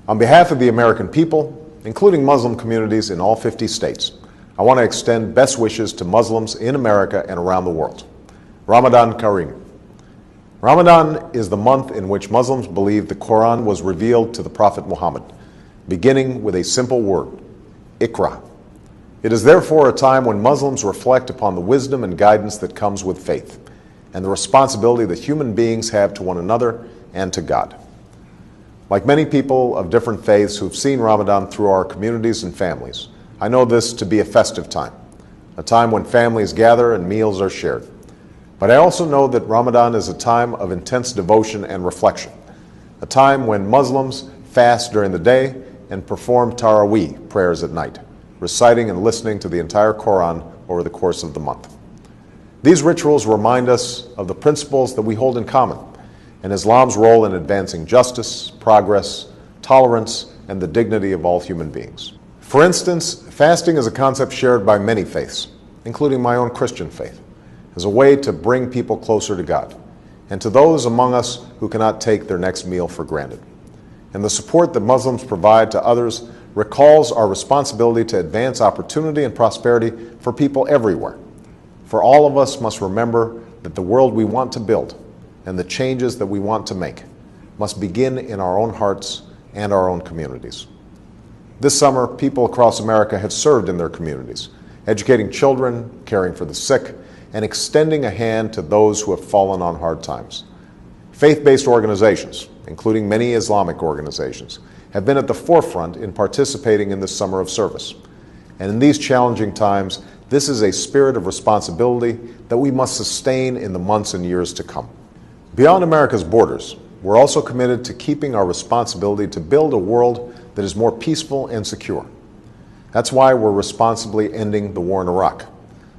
On behalf of the American people, including Muslim communities in all 50 states, I want to extend best wishes to Muslims in America and around the world. Ramadan Kareem. Ramadan is the month in which Muslims believe the Quran was revealed to the Prophet Muhammad, beginning with a simple word, Iqra. It is therefore a time when Muslims reflect upon the wisdom and guidance that comes with faith, and the responsibility that human beings have to one another and to God. Like many people of different faiths who've seen Ramadan through our communities and families, I know this to be a festive time, a time when families gather and meals are shared. But I also know that Ramadan is a time of intense devotion and reflection, a time when Muslims fast during the day and perform Taraweeh prayers at night, reciting and listening to the entire Quran over the course of the month. These rituals remind us of the principles that we hold in common, and Islam's role in advancing justice, progress, tolerance, and the dignity of all human beings. For instance, fasting is a concept shared by many faiths, including my own Christian faith, as a way to bring people closer to God, and to those among us who cannot take their next meal for granted. And the support that Muslims provide to others recalls our responsibility to advance opportunity and prosperity for people everywhere. For all of us must remember that the world we want to build and the changes that we want to make must begin in our own hearts and our own communities. This summer, people across America have served in their communities, educating children, caring for the sick, and extending a hand to those who have fallen on hard times. Faith-based organizations, including many Islamic organizations, have been at the forefront in participating in this summer of service. And in these challenging times, this is a spirit of responsibility that we must sustain in the months and years to come. Beyond America's borders, we're also committed to keeping our responsibility to build a world that is more peaceful and secure. That's why we're responsibly ending the war in Iraq.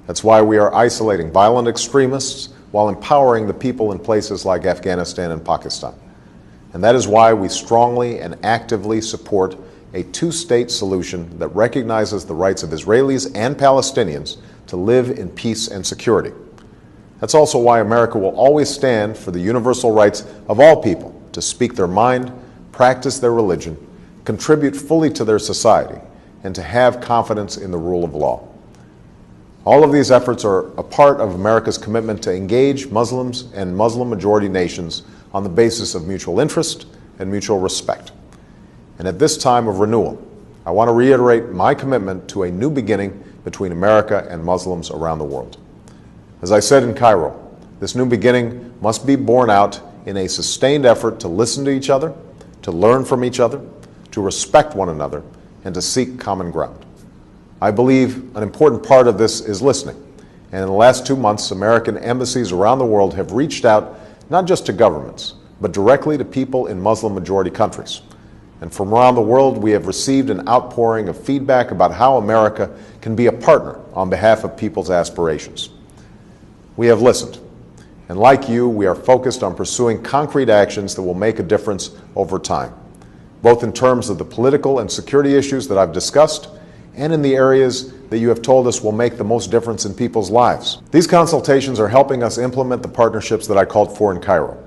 That's why we are isolating violent extremists while empowering the people in places like Afghanistan and Pakistan. And that is why we strongly and actively support a two-state solution that recognizes the rights of Israelis and Palestinians to live in peace and security. That's also why America will always stand for the universal rights of all people to speak their mind, practice their religion, contribute fully to their society, and to have confidence in the rule of law. All of these efforts are a part of America's commitment to engage Muslims and Muslim-majority nations on the basis of mutual interest and mutual respect. And at this time of renewal, I want to reiterate my commitment to a new beginning between America and Muslims around the world. As I said in Cairo, this new beginning must be borne out in a sustained effort to listen to each other, to learn from each other, to respect one another, and to seek common ground. I believe an important part of this is listening. And in the last 2 months, American embassies around the world have reached out not just to governments, but directly to people in Muslim-majority countries. And from around the world, we have received an outpouring of feedback about how America can be a partner on behalf of people's aspirations. We have listened, and like you, we are focused on pursuing concrete actions that will make a difference over time, both in terms of the political and security issues that I've discussed, and in the areas that you have told us will make the most difference in people's lives. These consultations are helping us implement the partnerships that I called for in Cairo,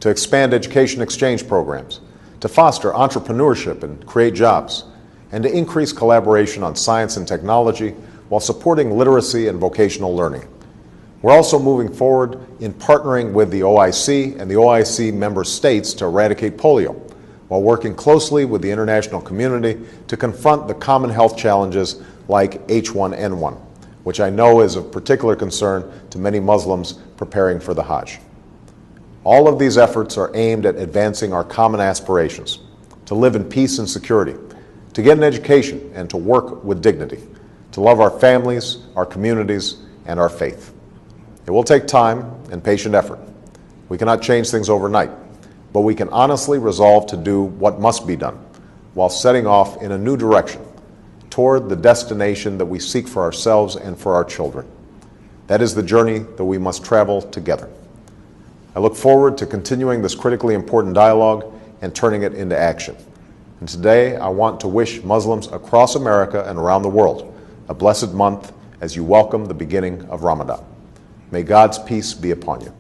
to expand education exchange programs, to foster entrepreneurship and create jobs, and to increase collaboration on science and technology while supporting literacy and vocational learning. We're also moving forward in partnering with the OIC and the OIC member states to eradicate polio, while working closely with the international community to confront the common health challenges like H1N1, which I know is of particular concern to many Muslims preparing for the Hajj. All of these efforts are aimed at advancing our common aspirations, to live in peace and security, to get an education and to work with dignity, to love our families, our communities, and our faith. It will take time and patient effort. We cannot change things overnight, but we can honestly resolve to do what must be done while setting off in a new direction toward the destination that we seek for ourselves and for our children. That is the journey that we must travel together. I look forward to continuing this critically important dialogue and turning it into action. And today, I want to wish Muslims across America and around the world a blessed month as you welcome the beginning of Ramadan. May God's peace be upon you.